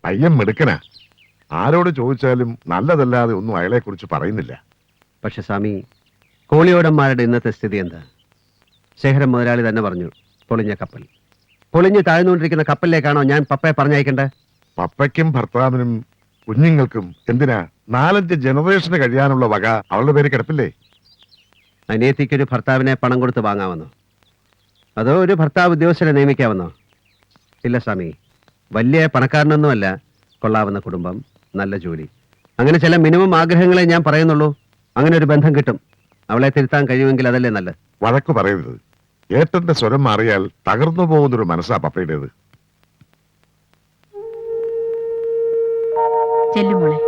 പയ്യൻ മിടുക്കനാ. ആരോട് ചോദിച്ചാലും നല്ലതല്ലാതെ ഒന്നും അയാളെ കുറിച്ച് പറയുന്നില്ല. പക്ഷെ സ്വാമി, കോളിയോടന്മാരുടെ ഇന്നത്തെ സ്ഥിതി എന്താ? ശേഖരൻ മുതലാളി തന്നെ പറഞ്ഞു, പൊളിഞ്ഞ കപ്പൽ. പൊളിഞ്ഞ് താഴ്ന്നുകൊണ്ടിരിക്കുന്ന കപ്പലിലേക്കാണോ ഞാൻ പപ്പയെ പറഞ്ഞയക്കേണ്ടത്? പപ്പയ്ക്കും ഭർത്താവിനും കുഞ്ഞുങ്ങൾക്കും എന്തിനാ 4-5 ജനറേഷന് കഴിയാനുള്ള വക അവളുടെ പേര് കിടപ്പില്ലേ? അനിയത്തിക്കൊരു ഭർത്താവിനെ പണം കൊടുത്ത് വാങ്ങാമെന്നോ? അതോ ഒരു ഭർത്താവ് ഉദ്യോഗസ്ഥരെ നിയമിക്കാമെന്നോ? ഇല്ല സ്വാമി, വലിയ പണക്കാരനൊന്നുമല്ല, കൊള്ളാവുന്ന കുടുംബം, നല്ല ജോലി, അങ്ങനെ ചില മിനിമം ആഗ്രഹങ്ങളെ ഞാൻ പറയുന്നുള്ളൂ. അങ്ങനെ ഒരു ബന്ധം കിട്ടും. അവളെ തിരുത്താൻ കഴിയുമെങ്കിൽ അതല്ലേ നല്ലത്. വഴക്കു പറയരുത്. ഏട്ടന്റെ സ്വരം മാറിയാൽ തകർന്നു പോകുന്നൊരു മനസ്സാ പപ്പയുടേത്. ചെല്ലുമോളെ.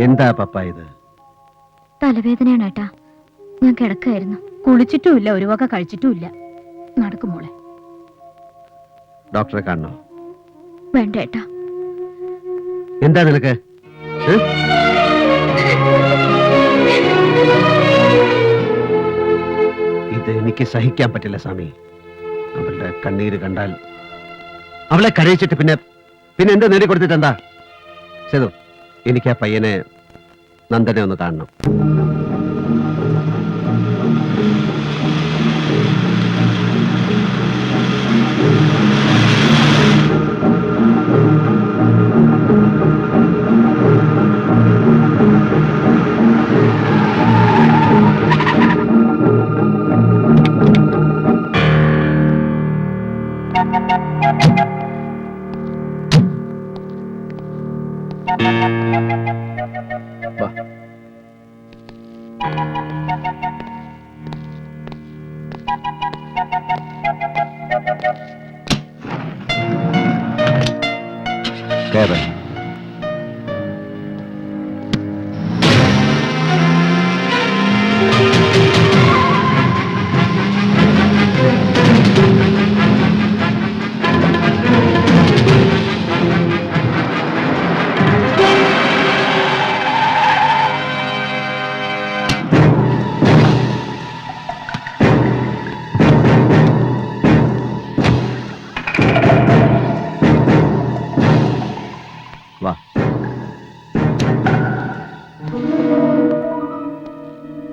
എന്താ പപ്പ ഇത്? തലവേദനയാണ് ഏട്ടാ. ഞാൻ കിടക്കായിരുന്നു. കുളിച്ചിട്ടുമില്ല, ഒരു വക കഴിച്ചിട്ടുമില്ല. നടക്കുമോളെ. ഡോക്ടറെ കാണണോ? വേണ്ട ഏട്ടാ. എന്താ നിനക്ക്? ഇത് എനിക്ക് സഹിക്കാൻ പറ്റില്ല സ്വാമി. അവളുടെ കണ്ണീര് കണ്ടാൽ, അവളെ കരയിച്ചിട്ട് പിന്നെ എന്താ നേടി കൊടുത്തിട്ടെന്താ? സേതു, എനിക്ക് ആ പയ്യനെ, നന്ദനെ ഒന്ന് കാണണം. കേറ്. വാ.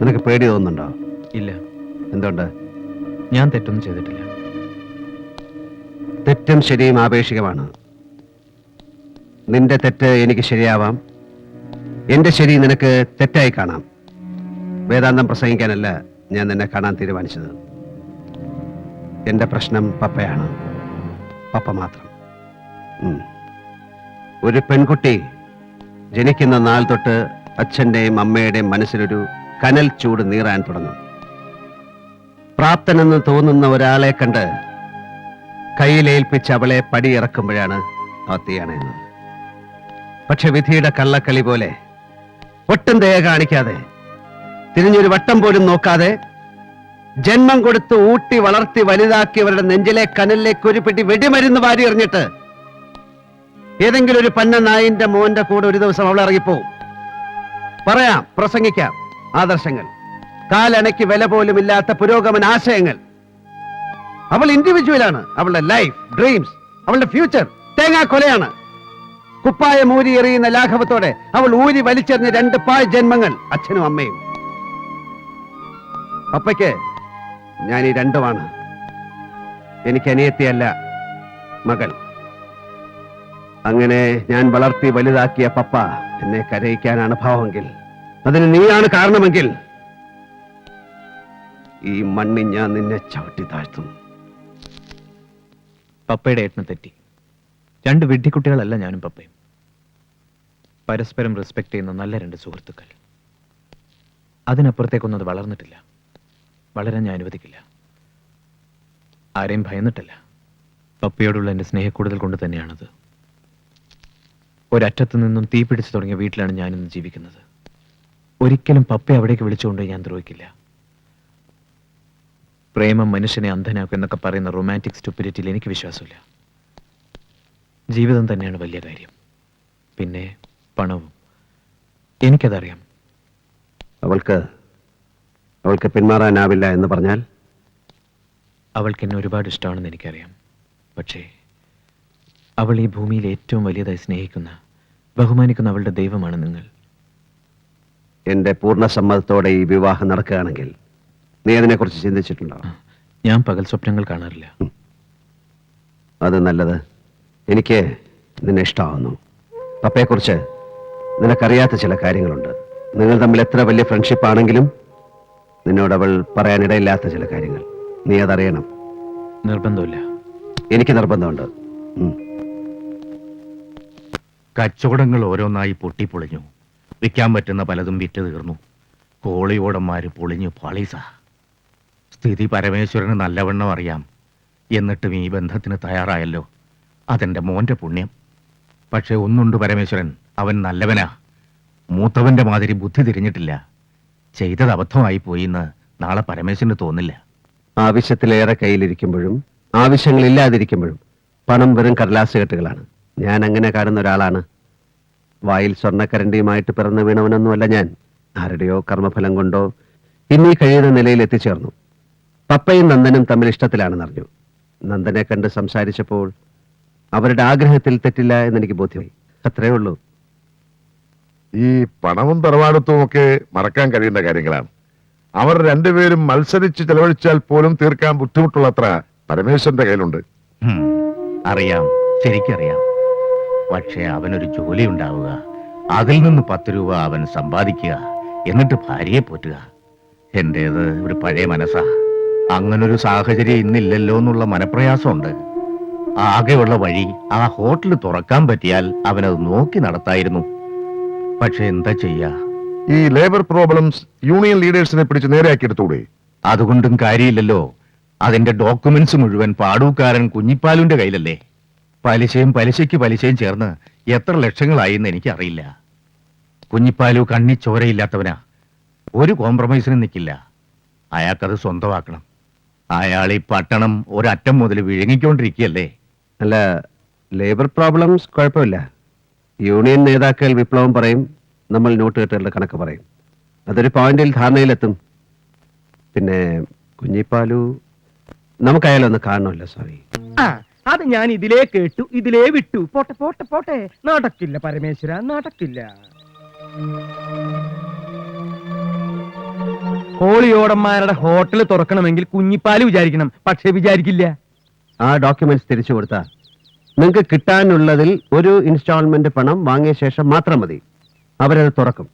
നിനക്ക് പേടി തോന്നുന്നുണ്ടോ? ഇല്ല. എന്തുകൊണ്ട്? ഞാൻ തെറ്റൊന്നും ചെയ്തിട്ടില്ല. തെറ്റും ശരിയും ആപേക്ഷികമാണ്. നിന്റെ തെറ്റ് എനിക്ക് ശരിയാവാം, എന്റെ ശരി നിനക്ക് തെറ്റായി കാണാം. വേദാന്തം പ്രസംഗിക്കാനല്ല ഞാൻ നിന്നെ കാണാൻ തീരുമാനിച്ചത്. എന്റെ പ്രശ്നം പപ്പയാണ്, പപ്പ മാത്രം. ഒരു പെൺകുട്ടി ജനിക്കുന്ന നാൾ തൊട്ട് അച്ഛന്റെയും അമ്മയുടെയും മനസ്സിലൊരു കനൽ ചൂട് നീറാൻ തുടങ്ങും. പ്രാപ്തനെന്ന് തോന്നുന്ന ഒരാളെ കണ്ട് കയ്യിലേൽപ്പിച്ച് അവളെ പടിയിറക്കുമ്പോഴാണ് തീയണയുന്നത്. പക്ഷെ വിധിയുടെ കള്ളക്കളി പോലെ ഒട്ടും ദയ കാണിക്കാതെ, തിരിഞ്ഞൊരു വട്ടം പോലും നോക്കാതെ, ജന്മം കൊടുത്ത് ഊട്ടി വളർത്തി വലുതാക്കിയവരുടെ നെഞ്ചിലെ കനലിലേക്ക് ഒരു പെട്ടി വെടിമരുന്ന് വാരി എറിഞ്ഞിട്ട് ഏതെങ്കിലും ഒരു പന്ന നായിന്റെ മോന്റെ കൂടെ ഒരു ദിവസം അവൾ ഇറങ്ങിപ്പോവും. പറയാം, പ്രസംഗിക്കാം ആദർശങ്ങൾ, കാലണയ്ക്ക് വില പോലും ഇല്ലാത്ത പുരോഗമന ആശയങ്ങൾ. അവൾ ഇൻഡിവിജ്വലാണ്. അവളുടെ ലൈഫ്, ഡ്രീംസ്, അവളുടെ ഫ്യൂച്ചർ തേങ്ങാ കൊലയാണ്. കുപ്പായ മൂരി എറിയുന്ന ലാഘവത്തോടെ അവൾ ഊരി വലിച്ചെറിഞ്ഞ 2 പായ് ജന്മങ്ങൾ, അച്ഛനും അമ്മയും. പപ്പയ്ക്ക് ഞാൻ ഈ രണ്ടുമാണ്. എനിക്ക് അനിയത്തിയല്ല, മകൾ. അങ്ങനെ ഞാൻ വളർത്തി വലുതാക്കിയ പപ്പ എന്നെ കരയിക്കാനാണ് ഭാവമെങ്കിൽ, അതിന് നീയാണ് കാരണമെങ്കിൽ, ഈ മണ്ണിൽ ഞാൻ നിന്നെ ചവിട്ടി താഴ്ത്തും. പപ്പയുടെ ഏട്ടന് തെറ്റി. 2 വിഡ്ഢിക്കുട്ടികളല്ല ഞാനും പപ്പയും. പരസ്പരം റെസ്പെക്ട് ചെയ്യുന്ന നല്ല 2 സുഹൃത്തുക്കൾ. അതിനപ്പുറത്തേക്കൊന്നും അത് വളർന്നിട്ടില്ല, വളരാൻ ഞാൻ അനുവദിക്കില്ല. ആരെയും ഭയന്നിട്ടല്ല, പപ്പയോടുള്ള എൻ്റെ സ്നേഹക്കൂടുതൽ കൊണ്ട് തന്നെയാണത്. ഒരറ്റത്ത് നിന്നും തീ പിടിച്ചു തുടങ്ങിയ വീട്ടിലാണ് ഞാനിന്ന് ജീവിക്കുന്നത്. ഒരിക്കലും പപ്പയെ അവിടേക്ക് വിളിച്ചുകൊണ്ട് ഞാൻ ദ്രോഹിക്കില്ല. പ്രേമം മനുഷ്യനെ അന്ധനാക്കും എന്നൊക്കെ പറയുന്ന റൊമാൻറ്റിക് സ്റ്റുപ്പിഡിറ്റിയിൽ എനിക്ക് വിശ്വാസമില്ല. ജീവിതം തന്നെയാണ് വലിയ കാര്യം, പിന്നെ പണവും. എനിക്കതറിയാം. അവൾക്ക് പിന്മാറാനാവില്ല എന്ന് പറഞ്ഞാൽ? അവൾക്ക് എന്നെ ഒരുപാട് ഇഷ്ടമാണെന്ന് എനിക്കറിയാം. പക്ഷേ അവൾ ഈ ഭൂമിയിൽ ഏറ്റവും വലിയതായി സ്നേഹിക്കുന്ന ബഹുമാനിക്കുന്ന അവളുടെ ദൈവമാണ് നിങ്ങൾ. എന്റെ പൂർണ്ണ സമ്മതത്തോടെ ഈ വിവാഹം നടക്കുകയാണെങ്കിൽ നീ അതിനെക്കുറിച്ച് ചിന്തിച്ചിട്ടുണ്ടോ? ഞാൻ പകൽ സ്വപ്നങ്ങൾ കാണാറില്ല. അത് നല്ലത്. എനിക്ക് നിന്നെ ഇഷ്ടമാവുന്നു. പപ്പയെക്കുറിച്ച് നിനക്കറിയാത്ത ചില കാര്യങ്ങളുണ്ട്. നിങ്ങൾ തമ്മിൽ എത്ര വലിയ ഫ്രണ്ട്ഷിപ്പ് ആണെങ്കിലും നിന്നോട് അവൾ പറയാനിടയില്ലാത്ത ചില കാര്യങ്ങൾ നീ അതറിയണം. നിർബന്ധമില്ല. എനിക്ക് നിർബന്ധമുണ്ട്. കച്ചവടങ്ങൾ ഓരോന്നായി പൊട്ടിപ്പൊളിഞ്ഞു. വിൽക്കാൻ പറ്റുന്ന പലതും വിറ്റ് തീർന്നു. കോളിയോടന്മാര് പൊളിഞ്ഞു പാളീസ. സ്ഥിതി പരമേശ്വരന് നല്ലവണ്ണം അറിയാം. എന്നിട്ടും ഈ ബന്ധത്തിന് തയ്യാറായല്ലോ. അതെന്റെ മോന്റെ പുണ്യം. പക്ഷെ ഒന്നുണ്ട് പരമേശ്വരൻ, അവൻ നല്ലവനാ. മൂത്തവന്റെ മാതിരി ബുദ്ധി തിരിഞ്ഞിട്ടില്ല. ചെയ്തത് അബദ്ധമായി പോയിന്ന് നാളെ പരമേശ്വരന് തോന്നില്ല. ആവശ്യത്തിലേറെ കയ്യിലിരിക്കുമ്പോഴും ആവശ്യങ്ങളില്ലാതിരിക്കുമ്പോഴും പണം വെറും കടലാസ് കെട്ടുകളാണ്. ഞാൻ അങ്ങനെ കാണുന്ന ഒരാളാണ്. വായിൽ സ്വർണ്ണക്കരണ്ടിയുമായിട്ട് പിറന്നു വീണവനൊന്നുമല്ല ഞാൻ. ആരുടെയോ കർമ്മഫലം കൊണ്ടോ ഇന്നീ കഴിയുന്ന നിലയിൽ എത്തിച്ചേർന്നു. പപ്പയും നന്ദനും തമ്മിൽ ഇഷ്ടത്തിലാണെന്നറിഞ്ഞു. നന്ദനെ കണ്ട് സംസാരിച്ചപ്പോൾ അവരുടെ ആഗ്രഹത്തിൽ തെറ്റില്ല എന്നെനിക്ക് ബോധ്യമായി. അത്രേ ഉള്ളൂ. ഈ പണവും തറവാടത്വവും ഒക്കെ മറക്കാൻ കഴിയുന്ന കാര്യങ്ങളാണ്. അവർ രണ്ടുപേരും മത്സരിച്ച് ചെലവഴിച്ചാൽ പോലും തീർക്കാൻ ബുദ്ധിമുട്ടുള്ളത്ര പരമേശ്വരന്റെ കയ്യിലുണ്ട്. അറിയാം, ശരിക്കറിയാം. പക്ഷെ അവനൊരു ജോലി ഉണ്ടാവുക, അതിൽ നിന്ന് 10 രൂപ അവൻ സമ്പാദിക്കുക, എന്നിട്ട് ഭാര്യയെ പോറ്റുക. എന്റേത് ഒരു പഴയ മനസ്സാ. അങ്ങനൊരു സാഹചര്യം ഇന്നില്ലല്ലോ എന്നുള്ള മനപ്രയാസമുണ്ട്. ആകെയുള്ള വഴി ആ ഹോട്ടൽ തുറക്കാൻ പറ്റിയാൽ അവനത് നോക്കി നടത്തായിരുന്നു. പക്ഷെ എന്താ ചെയ്യാ? ഈ ലേബർ പ്രോബ്ലംസ് യൂണിയൻ ലീഡേഴ്സിനെ പിടിച്ച് നേരെയാക്കിയെടുത്തൂടെ? അതുകൊണ്ടും കാര്യമില്ലല്ലോ. അതിന്റെ ഡോക്യുമെന്റ്സ് മുഴുവൻ പാടൂക്കാരൻ കുഞ്ഞിപ്പാലുവിന്റെ കയ്യിലല്ലേ. പലിശയും പലിശയ്ക്ക് ചേർന്ന് എത്ര ലക്ഷങ്ങളായി എന്ന് എനിക്കറിയില്ല. കുഞ്ഞിപ്പാലു കണ്ണി ചോരയില്ലാത്തവനാ. ഒരു കോംപ്രമൈസിനും നിൽക്കില്ല. അയാൾക്കത് സ്വന്തമാക്കണം. അയാൾ ഈ പട്ടണം ഒരറ്റം മുതൽ വിഴുങ്ങിക്കൊണ്ടിരിക്കുകയല്ലേ. അല്ല, ലേബർ പ്രോബ്ലംസ് കുഴപ്പമില്ല. യൂണിയൻ നേതാക്കൾ വിപ്ലവം പറയും, നമ്മൾ നോട്ട് കെട്ടുകളുടെ കണക്ക് പറയും. അതൊരു പോയിന്റിൽ ധാരണയിലെത്തും. പിന്നെ കുഞ്ഞിപ്പാലു നമുക്കയാലൊന്ന് കാണണമല്ലോ സ്വാമി. അത് ഞാൻ ഇതിലേ കേട്ടു, ഇതിലേ വിട്ടു. പോട്ടെ പോട്ടെ പോട്ടെ, നടക്കില്ല പരമേശ്വര, നടക്കില്ല. കോളിയോടന്മാരുടെ ഹോട്ടൽ തുറക്കണമെങ്കിൽ കുഞ്ഞിപ്പാല് വിചാരിക്കണം, പക്ഷെ വിചാരിക്കില്ല. ആ ഡോക്യുമെന്റ്സ് തിരിച്ചു കൊടുത്താൽ നിങ്ങൾക്ക് കിട്ടാനുള്ളതിൽ ഒരു ഇൻസ്റ്റാൾമെന്റ് പണം വാങ്ങിയ ശേഷം മാത്രം മതി. അവരത് തുറക്കും.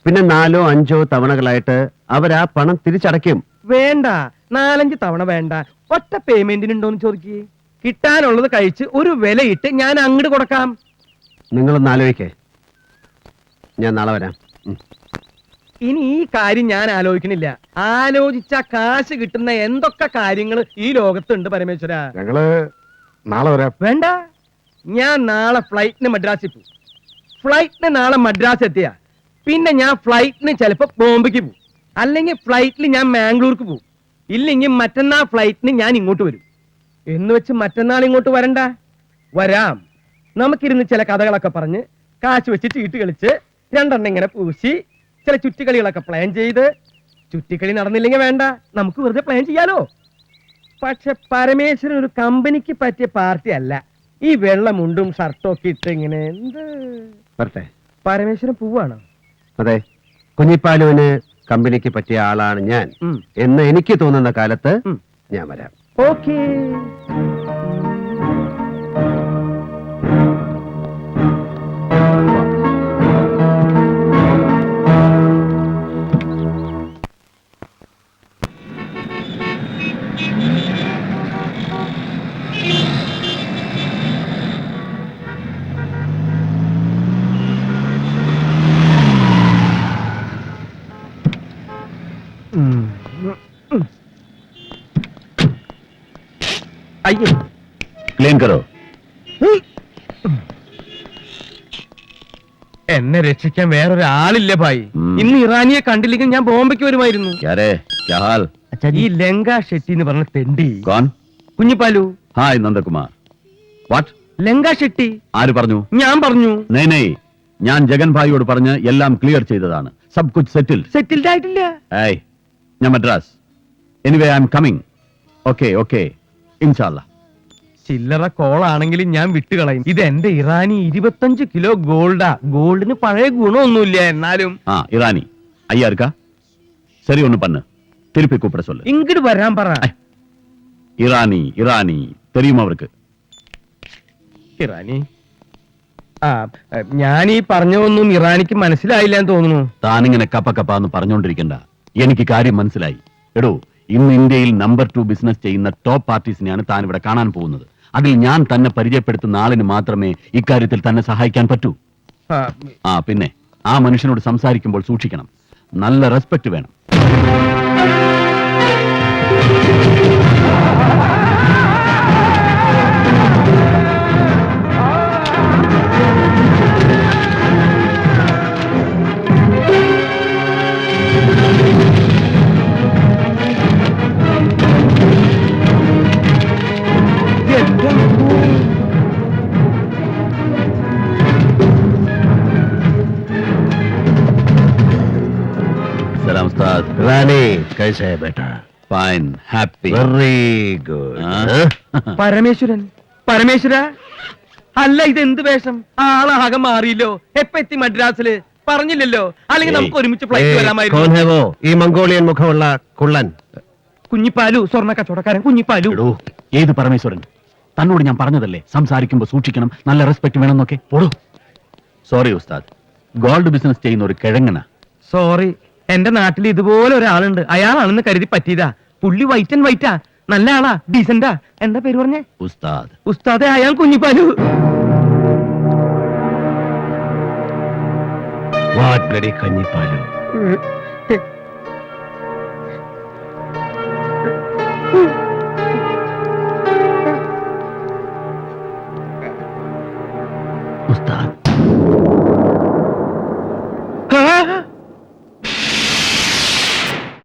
പിന്നെ 4 or 5 തവണകളായിട്ട് അവരാ പണം തിരിച്ചടയ്ക്കും. വേണ്ട, 4-5 തവണ വേണ്ട, ഒറ്റ പേയ്മെന്റിനുണ്ടോന്ന് ചോദിക്കേ. കിട്ടാനുള്ളത് കഴിച്ച് ഒരു വിലയിട്ട് ഞാൻ അങ്ങോട്ട് കൊടുക്കാം. നിങ്ങളൊന്ന് ആലോചിക്കേ. ഞാൻ നാളെ വരാം. ഇനി ഈ കാര്യം ഞാൻ ആലോചിക്കണില്ല. ആലോചിച്ച കാശ് കിട്ടുന്ന എന്തൊക്കെ കാര്യങ്ങൾ ഈ ലോകത്തുണ്ട് പരമേശ്വര. ഞങ്ങള് നാളെ വരാം. വേണ്ട, ഞാൻ നാളെ ഫ്ലൈറ്റിന് മദ്രാസിൽ പോകും. ഫ്ലൈറ്റിന് നാളെ മദ്രാസ് എത്തിയ പിന്നെ ഞാൻ ഫ്ലൈറ്റിന് ചിലപ്പോ ബോംബെക്ക് പോകും, അല്ലെങ്കിൽ ഫ്ലൈറ്റിൽ ഞാൻ മാംഗ്ലൂർക്ക് പോകും, ഇല്ലെങ്കിൽ മറ്റന്നാൾ ഫ്ലൈറ്റിന് ഞാൻ ഇങ്ങോട്ട് വരും. എന്ന് വെച്ച് മറ്റന്നാൾ ഇങ്ങോട്ട് വരണ്ട. വരാം. നമുക്കിരുന്ന് ചില കഥകളൊക്കെ പറഞ്ഞ് കാശ് വെച്ച് ചീട്ട് കളിച്ച് 2 എണ്ണം ഇങ്ങനെ പൂശി ചില ചുറ്റിക്കളികളൊക്കെ പ്ലാൻ ചെയ്ത്, ചുറ്റിക്കളി നടന്നില്ലെങ്കിൽ വേണ്ട, നമുക്ക് വെറുതെ പ്ലാൻ ചെയ്യാലോ. പക്ഷെ പരമേശ്വരൻ ഒരു കമ്പനിക്ക് പറ്റിയ പാർട്ടി അല്ല. ഈ വെള്ളമുണ്ടും ഷർട്ടും ഒക്കെ ഇട്ട് ഇങ്ങനെ എന്ത് വരട്ടെ. പരമേശ്വരൻ പോവാണോ? അതെ, കുഞ്ഞിപ്പാലുവിന് കമ്പനിക്ക് പറ്റിയ ആളാണ് ഞാൻ എന്ന് എനിക്ക് തോന്നുന്ന കാലത്ത് ഞാൻ വരാം. ഓക്കേ. അയ്യോ, ക്ലീൻ കറോ. എന്നെ രക്ഷിക്കാൻ വേറൊരാളില്ല ഭായി. ഇന്ന് ഇറാനിയെ കണ്ടില്ലെങ്കിൽ ഞാൻ ബോംബെക്ക് വരുമായിരുന്നു. ഈ ലങ്ക ഷെട്ടി എന്ന് പറഞ്ഞ തെണ്ടി. കുഞ്ഞിപ്പാലു. ഹായ് നന്ദകുമാർ. വാട്ട്? ലങ്ക ഷെട്ടി. ആര് പറഞ്ഞു? ഞാൻ പറഞ്ഞു. നെയ്, ഞാൻ ജഗൻ ഭായിയോട് പറഞ്ഞ് എല്ലാം ക്ലിയർ ചെയ്തതാണ്. സബ് കുച്ച് സെറ്റിൽഡ് ആയിട്ടില്ല. ഞാൻ Madras. Anyway I am coming. Okay ഇൻഷാല്ലാ. ചില്ലറ കോളാണെങ്കിലും ഞാൻ വിട്ടുകളയും. ഇത് എന്റെ ഇറാനി 25 കിലോ ഗോൾഡാ. ഗോൾഡിന് പഴയ ഗുണമൊന്നുമില്ല, എന്നാലും இரானி ஐயா இருக்கா? சரி ஒண்ணு பண்ணு, திருப்பி கூப்பிட சொல்லு. ഇങ്ങോട്ട് വരാൻ പറ. இரானி இரானி தெரியுமா அவருக்கு? ഇറാനി ഞാൻ ഈ പറഞ്ഞതൊന്നും ഇറാനിക്ക് മനസ്സിലായില്ല എന്ന് തോന്നുന്നു. താനിങ്ങനെ കപ്പ കപ്പാന്ന് പറഞ്ഞുകൊണ്ടിരിക്കണ്ട, എനിക്ക് കാര്യം മനസ്സിലായി. എടോ, ഇന്ന് ഇന്ത്യയിൽ നമ്പർ 2 ബിസിനസ് ചെയ്യുന്ന ടോപ്പ് പാർട്ടീസിനെയാണ് താൻ ഇവിടെ കാണാൻ പോകുന്നത്. അതിൽ ഞാൻ തന്നെ പരിചയപ്പെടുത്തുന്ന ആളിന് മാത്രമേ ഇക്കാര്യത്തിൽ തന്നെ സഹായിക്കാൻ പറ്റൂ. പിന്നെ ആ മനുഷ്യനോട് സംസാരിക്കുമ്പോൾ സൂക്ഷിക്കണം, നല്ല റെസ്പെക്ട് വേണം. സലാം ഉസ്താദ്. റാണി കൈസേ ബേട്ടാ? Fine, happy. Very good. Parameswaran, Parameswara, അല്ല ഇത് എന്ത് വേഷം? ആളാകെ മാറിയില്ലോ. എപ്പ എത്തി മദ്രാസില്? പറഞ്ഞില്ലല്ലോ. അല്ലെങ്കിൽ നമുക്ക് ഒരുമിച്ച് ഫ്ലൈറ്റ് വരാമായിരുന്നു. ഈ മംഗോളിയൻ മുഖമുള്ള കുള്ളൻ? കുഞ്ഞിപ്പാലു, സ്വർണ്ണ കച്ചവടക്കാരൻ കുഞ്ഞിപ്പാലു. എടോ, ഏത് പരമേശ്വരൻ? തന്നോട് ഞാൻ പറഞ്ഞതല്ലേ സംസാരിക്കുമ്പോൾ സൂക്ഷിക്കണം, നല്ല റെസ്പെക്ട് വേണമെന്നൊക്കെ. പോടോ. സോറി ഉസ്താദ്, ഗോൾഡ് ബിസിനസ് ചെയ്യുന്ന ഒരു കിഴങ്ങനാ. സോറി, എന്റെ നാട്ടിൽ ഇതുപോലെ ഒരാളുണ്ട്. അയാളാണെന്ന് കരുതി പറ്റിയതാ. പുള്ളി വൈറ്റ് ആൻഡ് വൈറ്റാ, നല്ല ആളാ, ഡീസന്റാ. എന്താ പേര് പറഞ്ഞേ? ഉസ്താദ്. ഉസ്താദെ, അയാൾ കുഞ്ഞിപ്പാലു. What bloody കഞ്ഞിപ്പാലു. ഉസ്താദ്,